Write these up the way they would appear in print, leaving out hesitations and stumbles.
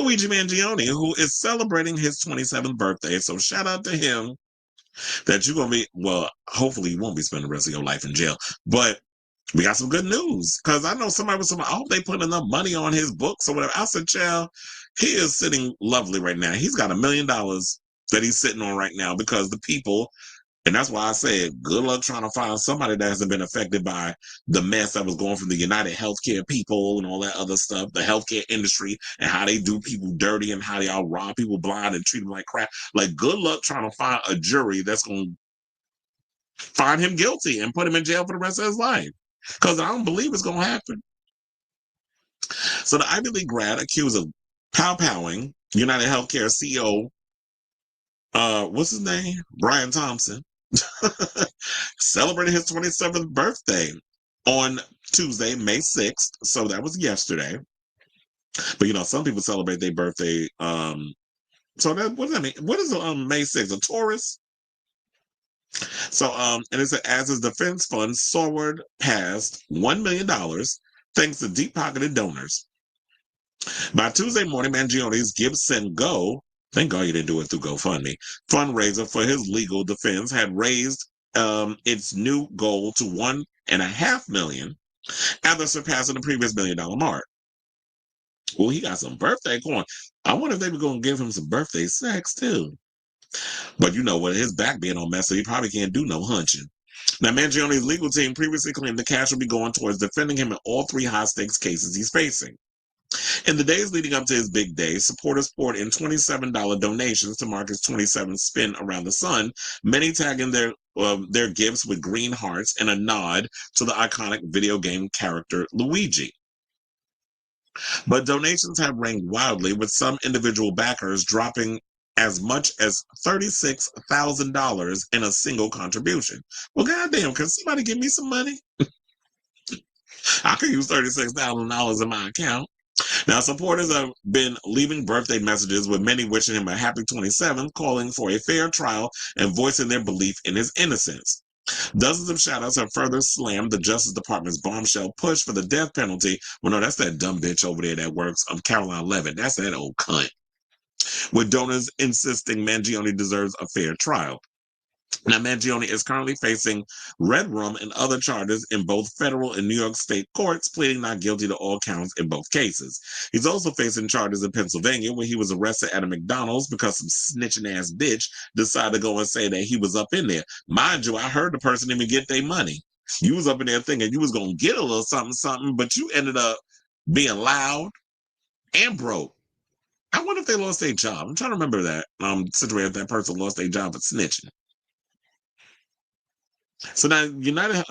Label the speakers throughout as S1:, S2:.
S1: Luigi Mangione, who is celebrating his 27th birthday. So shout out to him that you're going to be, well, hopefully you won't be spending the rest of your life in jail. But we got some good news because I know somebody was saying, I hope they put enough money on his books or whatever. I said, child, he is sitting lovely right now. He's got $1 million that he's sitting on right now because the people, and that's why I said, good luck trying to find somebody that hasn't been affected by the mess that was going from the United Healthcare people and all that other stuff, the healthcare industry, and how they do people dirty and how they all rob people blind and treat them like crap. Like, good luck trying to find a jury that's going to find him guilty and put him in jail for the rest of his life. Because I don't believe it's going to happen. So the Ivy League grad accused of pow-powing United Healthcare CEO, what's his name? Brian Thompson, celebrated his 27th birthday on Tuesday, May 6th. So that was yesterday. But, some people celebrate their birthday. So that, what does that mean? What is May 6th? A Taurus? So, and it said, as his defense fund soared past $1 million, thanks to deep-pocketed donors. By Tuesday morning, Mangione's Gibson Go, thank God you didn't do it through GoFundMe, fundraiser for his legal defense had raised its new goal to $1.5 million after surpassing the previous $1 million mark. Well, he got some birthday corn. I wonder if they were going to give him some birthday sex, too. But with his back being all messed up, he probably can't do no hunching. Now, Mangione's legal team previously claimed the cash would be going towards defending him in all 3 high-stakes cases he's facing. In the days leading up to his big day, supporters poured in $27 donations to mark his 27th spin around the sun, many tagging their gifts with green hearts and a nod to the iconic video game character Luigi. But donations have ranged wildly, with some individual backers dropping as much as $36,000 in a single contribution. Well, goddamn, can somebody give me some money? I could use $36,000 in my account. Now, supporters have been leaving birthday messages with many wishing him a happy 27th, calling for a fair trial and voicing their belief in his innocence. Dozens of shout-outs have further slammed the Justice Department's bombshell push for the death penalty. Well, no, that's that dumb bitch over there that works, Caroline Levitt. That's that old cunt. With donors insisting Mangione deserves a fair trial. Now, Mangione is currently facing red room and other charges in both federal and New York state courts, pleading not guilty to all counts in both cases. He's also facing charges in Pennsylvania, where he was arrested at a McDonald's because some snitching ass bitch decided to go and say that he was up in there. Mind you, I heard the person didn't even get their money. You was up in there thinking you was going to get a little something, but you ended up being loud and broke. I wonder if they lost their job. I'm trying to remember that situation if that person lost their job for snitching. So now United,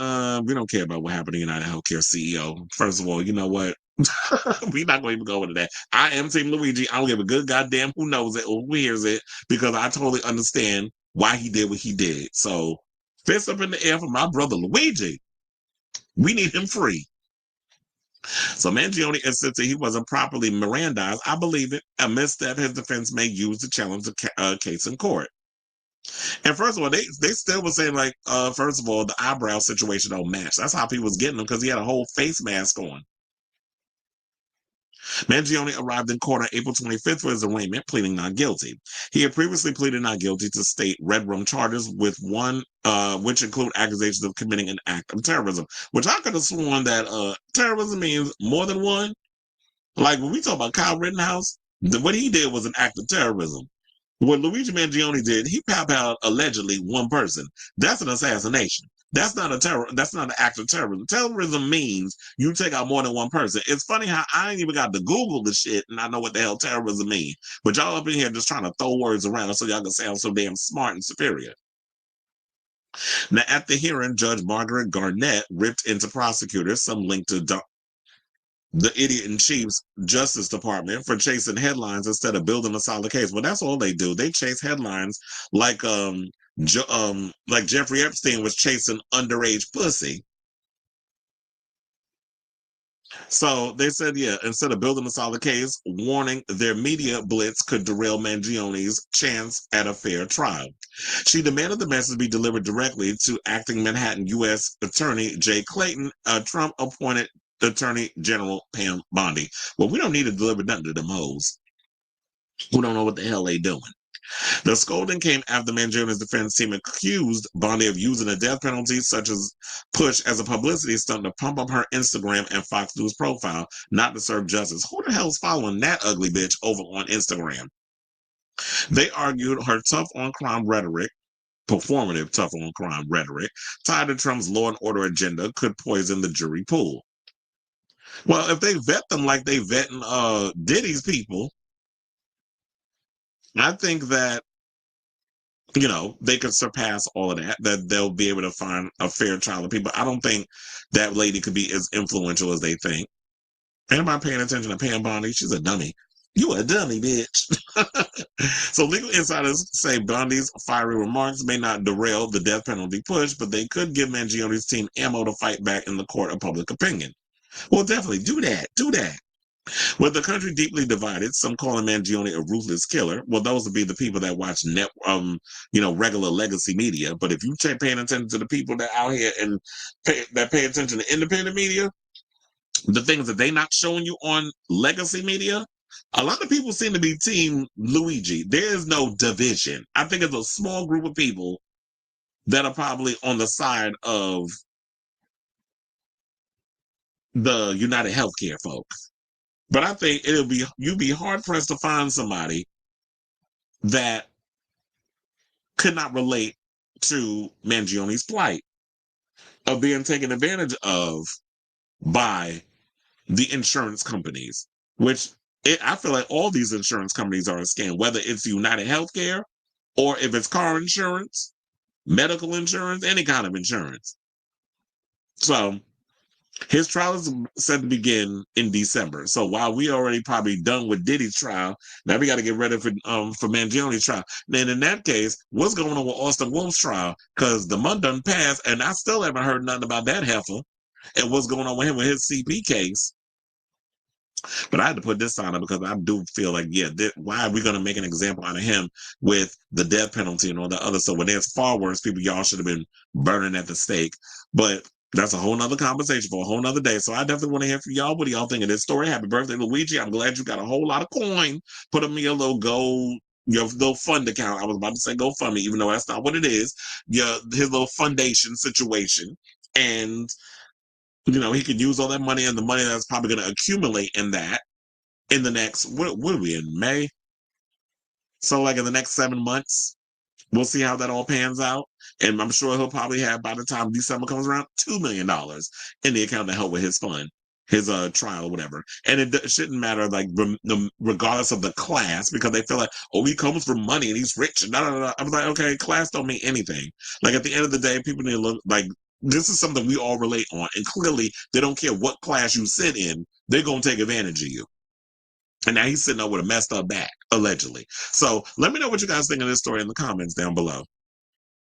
S1: we don't care about what happened to United Healthcare CEO. First of all, you know what? We're not going to even go into that. I am Team Luigi. I don't give a good goddamn who knows it or who hears it because I totally understand why he did what he did. So fist up in the air for my brother Luigi. We need him free. So Mangione insisted he wasn't properly Mirandized. I believe it. A misstep his defense may use to challenge the case in court. And first of all, they still were saying first of all, the eyebrow situation don't match. That's how people was getting him because he had a whole face mask on. Mangione arrived in court on April 25th for his arraignment, pleading not guilty. He had previously pleaded not guilty to state red room charges, with one which include accusations of committing an act of terrorism. Which I could have sworn that terrorism means more than one. Like when we talk about Kyle Rittenhouse, what he did was an act of terrorism. What Luigi Mangione did, he pow-powed allegedly one person. That's an assassination. That's not That's not an act of terrorism. Terrorism means you take out more than one person. It's funny how I ain't even got to Google the shit and I know what the hell terrorism means. But y'all up in here just trying to throw words around so y'all can sound so damn smart and superior. Now, at the hearing, Judge Margaret Garnett ripped into prosecutors, some linked to the idiot-in-chief's Justice Department, for chasing headlines instead of building a solid case. Well, that's all they do. They chase headlines like Jeffrey Epstein was chasing underage pussy. So they said, instead of building a solid case, warning their media blitz could derail Mangione's chance at a fair trial. She demanded the message be delivered directly to acting Manhattan U.S. Attorney Jay Clayton, a Trump-appointed Attorney General Pam Bondi. Well, we don't need to deliver nothing to them hoes. who don't know what the hell they doing. The scolding came after Mangione's defense team accused Bondi of using the death penalty, such as push, as a publicity stunt to pump up her Instagram and Fox News profile, not to serve justice. Who the hell's following that ugly bitch over on Instagram? They argued her tough on crime rhetoric, performative tough on crime rhetoric, tied to Trump's law and order agenda, could poison the jury pool. Well, if they vet them like they vetting Diddy's people, I think that they could surpass all of that, that they'll be able to find a fair trial of people. I don't think that lady could be as influential as they think. Anybody paying attention to Pam Bondi? She's a dummy. You a dummy, bitch. So legal insiders say Bondi's fiery remarks may not derail the death penalty push, but they could give Mangione's team ammo to fight back in the court of public opinion. Well, definitely do that. Do that. With the country deeply divided, some calling Mangione a ruthless killer. Well, those would be the people that watch regular legacy media. But if you paying attention to the people that out here and pay attention to independent media, the things that they not showing you on legacy media, a lot of people seem to be team Luigi. There is no division. I think it's a small group of people that are probably on the side of the United Healthcare folks. But I think you'd be hard pressed to find somebody that could not relate to Mangione's plight of being taken advantage of by the insurance companies, which I feel like all these insurance companies are a scam, whether it's United Healthcare or if it's car insurance, medical insurance, any kind of insurance. So his trial is set to begin in December. So while we already probably done with Diddy's trial, now we got to get ready for Mangione's trial. Then in that case, what's going on with Austin Wolf's trial? Because the month done passed, and I still haven't heard nothing about that heifer and what's going on with him with his CP case. But I had to put this on him because I do feel like, why are we going to make an example out of him with the death penalty and all the other stuff? When there's far worse people, y'all should have been burning at the stake. But that's a whole nother conversation for a whole nother day. So I definitely want to hear from y'all. What do y'all think of this story? Happy birthday, Luigi. I'm glad you got a whole lot of coin. Put on me a little gold, your little fund account. I was about to say GoFundMe, even though that's not what it is. His little foundation situation. And he could use all that money and the money that's probably going to accumulate in that in the next, what are we in, May? So like in the next 7 months, we'll see how that all pans out. And I'm sure he'll probably have, by the time December comes around, $2 million in the account to help with his fund, his trial or whatever. And it shouldn't matter, like, regardless of the class, because they feel like, he comes from money and he's rich. And I was like, okay, class don't mean anything. Like, at the end of the day, people need to look like, this is something we all relate on. And clearly, they don't care what class you sit in, they're going to take advantage of you. And now he's sitting up with a messed up back, allegedly. So let me know what you guys think of this story in the comments down below.